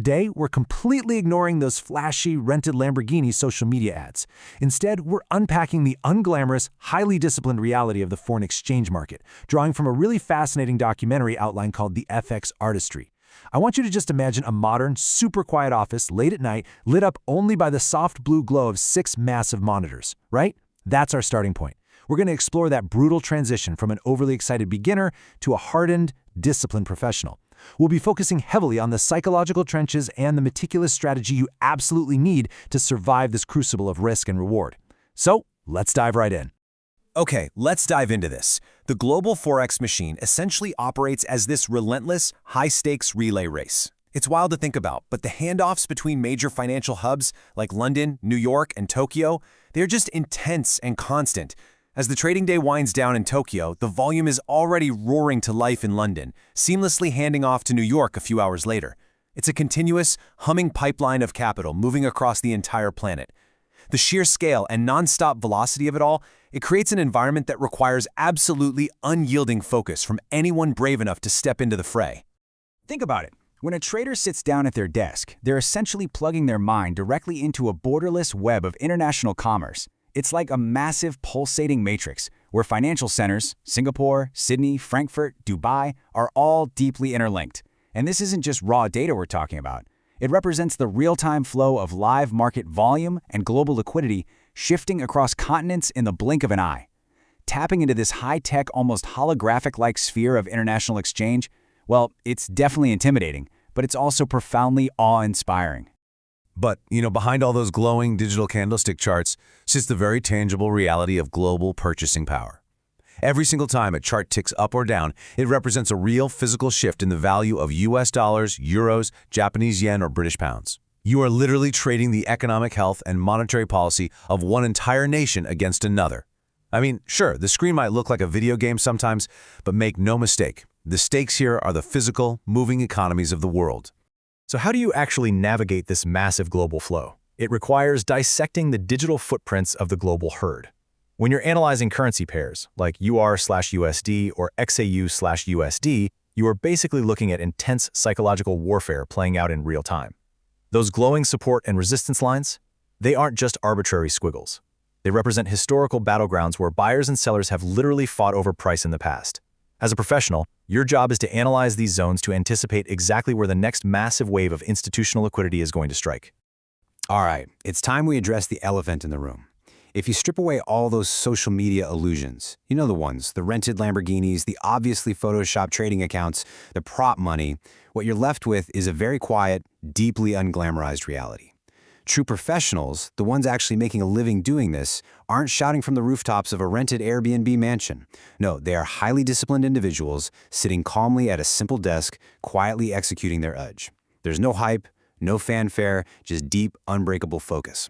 Today, we're completely ignoring those flashy, rented Lamborghini social media ads. Instead, we're unpacking the unglamorous, highly disciplined reality of the foreign exchange market, drawing from a really fascinating documentary outline called The FX Artistry. I want you to just imagine a modern, super quiet office late at night, lit up only by the soft blue glow of 6 massive monitors, right? That's our starting point. We're going to explore that brutal transition from an overly excited beginner to a hardened, disciplined professional. We'll be focusing heavily on the psychological trenches and the meticulous strategy you absolutely need to survive this crucible of risk and reward. So, let's dive right in. Okay, let's dive into this. The global Forex machine essentially operates as this relentless, high-stakes relay race. It's wild to think about, but the handoffs between major financial hubs like London, New York, and Tokyo, they're just intense and constant. As the trading day winds down in Tokyo, the volume is already roaring to life in London, seamlessly handing off to New York a few hours later. It's a continuous, humming pipeline of capital moving across the entire planet. The sheer scale and non-stop velocity of it all, it creates an environment that requires absolutely unyielding focus from anyone brave enough to step into the fray. Think about it. When a trader sits down at their desk, they're essentially plugging their mind directly into a borderless web of international commerce. It's like a massive pulsating matrix where financial centers, Singapore, Sydney, Frankfurt, Dubai, are all deeply interlinked. And this isn't just raw data we're talking about. It represents the real-time flow of live market volume and global liquidity shifting across continents in the blink of an eye. Tapping into this high-tech, almost holographic-like sphere of international exchange, well, it's definitely intimidating, but it's also profoundly awe-inspiring. But, behind all those glowing digital candlestick charts sits the very tangible reality of global purchasing power. Every single time a chart ticks up or down, it represents a real physical shift in the value of US dollars, euros, Japanese yen, or British pounds. You are literally trading the economic health and monetary policy of one entire nation against another. I mean, sure, the screen might look like a video game sometimes, but make no mistake, the stakes here are the physical, moving economies of the world. So how do you actually navigate this massive global flow? It requires dissecting the digital footprints of the global herd. When you're analyzing currency pairs, like UR/USD or XAU/USD, you are basically looking at intense psychological warfare playing out in real time. Those glowing support and resistance lines, they aren't just arbitrary squiggles. They represent historical battlegrounds where buyers and sellers have literally fought over price in the past. As a professional, your job is to analyze these zones to anticipate exactly where the next massive wave of institutional liquidity is going to strike. All right, it's time we address the elephant in the room. If you strip away all those social media illusions, you know the ones, the rented Lamborghinis, the obviously photoshopped trading accounts, the prop money, what you're left with is a very quiet, deeply unglamorized reality. True professionals, the ones actually making a living doing this, aren't shouting from the rooftops of a rented Airbnb mansion. No, they are highly disciplined individuals sitting calmly at a simple desk, quietly executing their edge. There's no hype, no fanfare, just deep, unbreakable focus.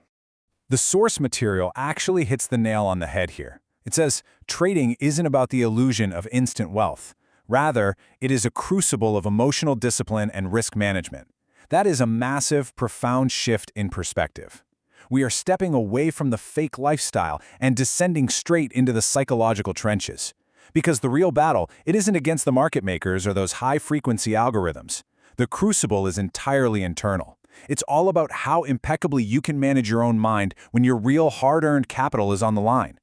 The source material actually hits the nail on the head here. It says, trading isn't about the illusion of instant wealth. Rather, it is a crucible of emotional discipline and risk management. That is a massive, profound shift in perspective. We are stepping away from the fake lifestyle and descending straight into the psychological trenches. Because the real battle, it isn't against the market makers or those high-frequency algorithms. The crucible is entirely internal. It's all about how impeccably you can manage your own mind when your real hard-earned capital is on the line.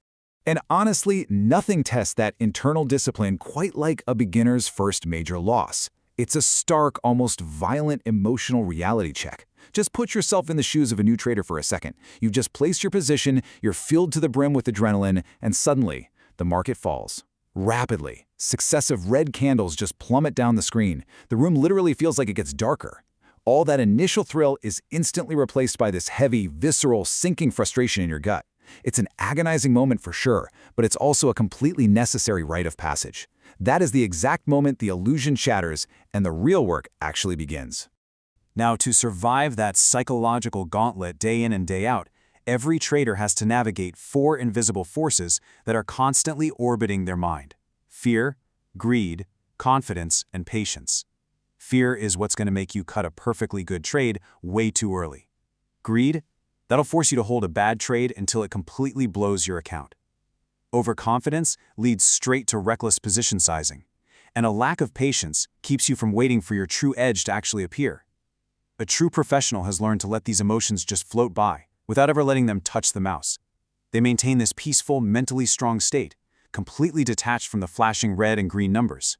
And honestly, nothing tests that internal discipline quite like a beginner's first major loss. It's a stark, almost violent emotional reality check. Just put yourself in the shoes of a new trader for a second. You've just placed your position, you're filled to the brim with adrenaline, and suddenly, the market falls. Rapidly, successive red candles just plummet down the screen. The room literally feels like it gets darker. All that initial thrill is instantly replaced by this heavy, visceral, sinking frustration in your gut. It's an agonizing moment for sure, but it's also a completely necessary rite of passage. That is the exact moment the illusion shatters and the real work actually begins. Now, to survive that psychological gauntlet day in and day out, every trader has to navigate 4 invisible forces that are constantly orbiting their mind: fear, greed, confidence, and patience. Fear is what's going to make you cut a perfectly good trade way too early. Greed? That'll force you to hold a bad trade until it completely blows your account. Overconfidence leads straight to reckless position sizing. And a lack of patience keeps you from waiting for your true edge to actually appear. A true professional has learned to let these emotions just float by, without ever letting them touch the mouse. They maintain this peaceful, mentally strong state, completely detached from the flashing red and green numbers.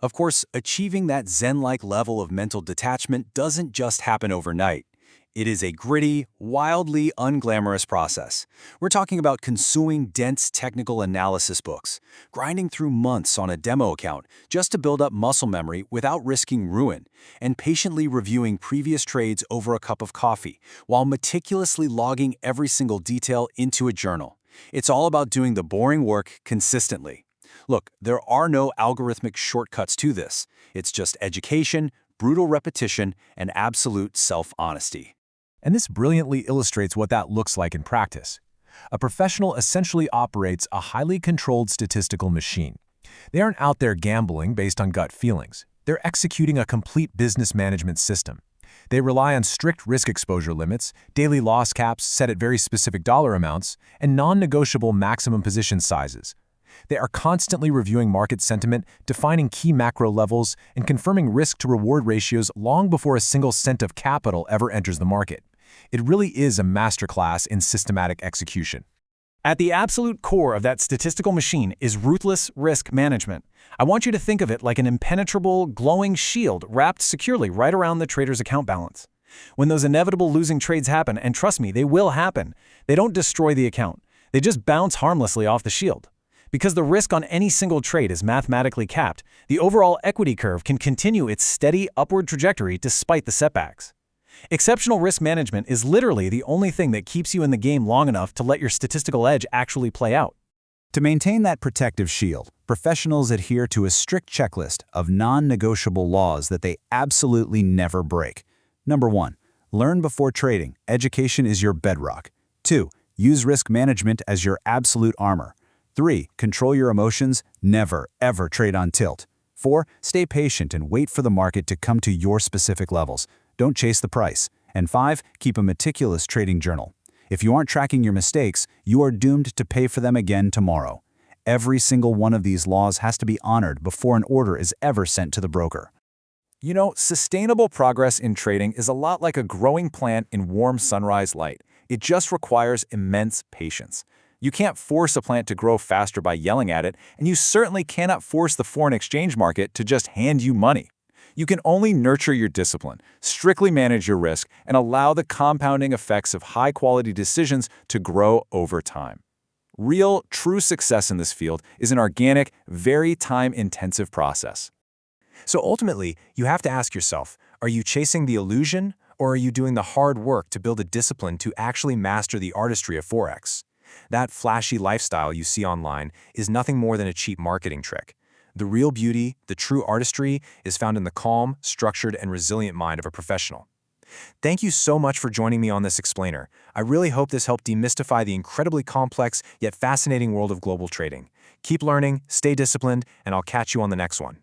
Of course, achieving that Zen-like level of mental detachment doesn't just happen overnight. It is a gritty, wildly unglamorous process. We're talking about consuming dense technical analysis books, grinding through months on a demo account just to build up muscle memory without risking ruin, and patiently reviewing previous trades over a cup of coffee while meticulously logging every single detail into a journal. It's all about doing the boring work consistently. Look, there are no algorithmic shortcuts to this. It's just education, brutal repetition, and absolute self-honesty. And this brilliantly illustrates what that looks like in practice. A professional essentially operates a highly controlled statistical machine. They aren't out there gambling based on gut feelings. They're executing a complete business management system. They rely on strict risk exposure limits, daily loss caps set at very specific dollar amounts, and non-negotiable maximum position sizes. They are constantly reviewing market sentiment, defining key macro levels, and confirming risk-to-reward ratios long before a single cent of capital ever enters the market. It really is a masterclass in systematic execution. At the absolute core of that statistical machine is ruthless risk management. I want you to think of it like an impenetrable, glowing shield wrapped securely right around the trader's account balance. When those inevitable losing trades happen, and trust me, they will happen, they don't destroy the account. They just bounce harmlessly off the shield. Because the risk on any single trade is mathematically capped, the overall equity curve can continue its steady upward trajectory despite the setbacks. Exceptional risk management is literally the only thing that keeps you in the game long enough to let your statistical edge actually play out. To maintain that protective shield, professionals adhere to a strict checklist of non-negotiable laws that they absolutely never break. Number 1. Learn before trading. Education is your bedrock. 2. Use risk management as your absolute armor. 3. Control your emotions. Never, ever trade on tilt. 4. Stay patient and wait for the market to come to your specific levels. Don't chase the price. And 5. Keep a meticulous trading journal. If you aren't tracking your mistakes, you are doomed to pay for them again tomorrow. Every single one of these laws has to be honored before an order is ever sent to the broker. You know, sustainable progress in trading is a lot like a growing plant in warm sunrise light. It just requires immense patience. You can't force a plant to grow faster by yelling at it, and you certainly cannot force the foreign exchange market to just hand you money. You can only nurture your discipline, strictly manage your risk, and allow the compounding effects of high-quality decisions to grow over time. Real, true success in this field is an organic, very time-intensive process. So ultimately, you have to ask yourself, are you chasing the illusion, or are you doing the hard work to build a discipline to actually master the artistry of Forex? That flashy lifestyle you see online is nothing more than a cheap marketing trick. The real beauty, the true artistry, is found in the calm, structured, and resilient mind of a professional. Thank you so much for joining me on this explainer. I really hope this helped demystify the incredibly complex yet fascinating world of global trading. Keep learning, stay disciplined, and I'll catch you on the next one.